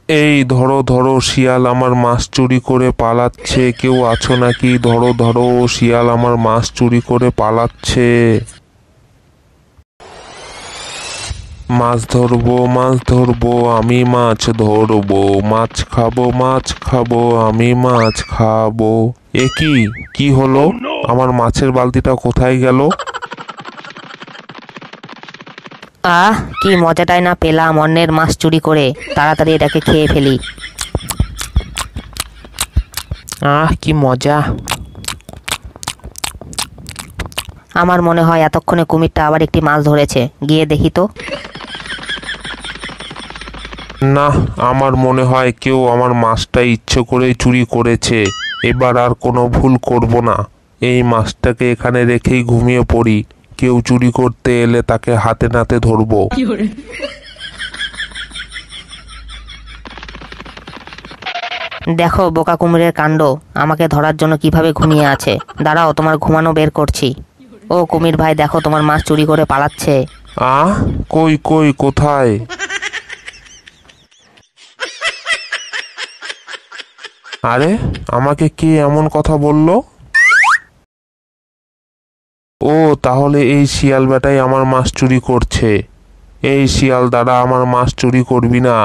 এই ধরো ধরো, শিয়াল আমার মাছ চুরি করে পালাচ্ছে, কেউ আছো নাকি? ধরো ধরো, শিয়াল আমার মাছ চুরি করে পালাচ্ছে। মাছ ধরবো মাছ ধরবো, আমি মাছ ধরবো, মাছ খাবো মাছ খাবো, আমি মাছ খাবো। এ কি, কি হলো? আমার মাছের বালতিটা কোথায় গেল? আহ, কি মজাটাই না পেলাম অন্যের মাছ চুরি করে। তাড়াতাড়ি এটাকে খেয়ে ফেলি। কি মজা। আমার মনে হয় এতক্ষণে কুমিরটা আবার একটি মাছ ধরেছে, গিয়ে দেখি তো। না, আমার মনে হয় কেউ আমার মাছটা ইচ্ছে করে চুরি করেছে। এবার আর কোনো ভুল করব না। এই মাছটাকে এখানে রেখেই ঘুমিয়ে পড়ি। কেউ চুরি করতে এলে তাকে হাতে নাতে ধরবো। দেখো বোকা কুমিরের কাণ্ড, আমাকে ধরার জন্য কিভাবে ঘুমিয়ে আছে। দাঁড়াও, তোমার ঘুমানো বের করছি। ও কুমির ভাই, দেখো তোমার মাছ চুরি করে পালাচ্ছে। আহ, কই কই, কোথায়? আরে, আমাকে কে এমন কথা বলল? ও, তাহলে এই শিয়াল বেটাই আমার মাছ চুরি করছে। এই শিয়াল দাদা, আমার মাছ চুরি করবি না।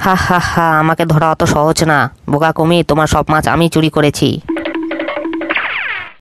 হা হা হা, আমাকে ধরা অত সহজ না। বোকা কুমির, তোমার সব মাছ আমি চুরি করেছি।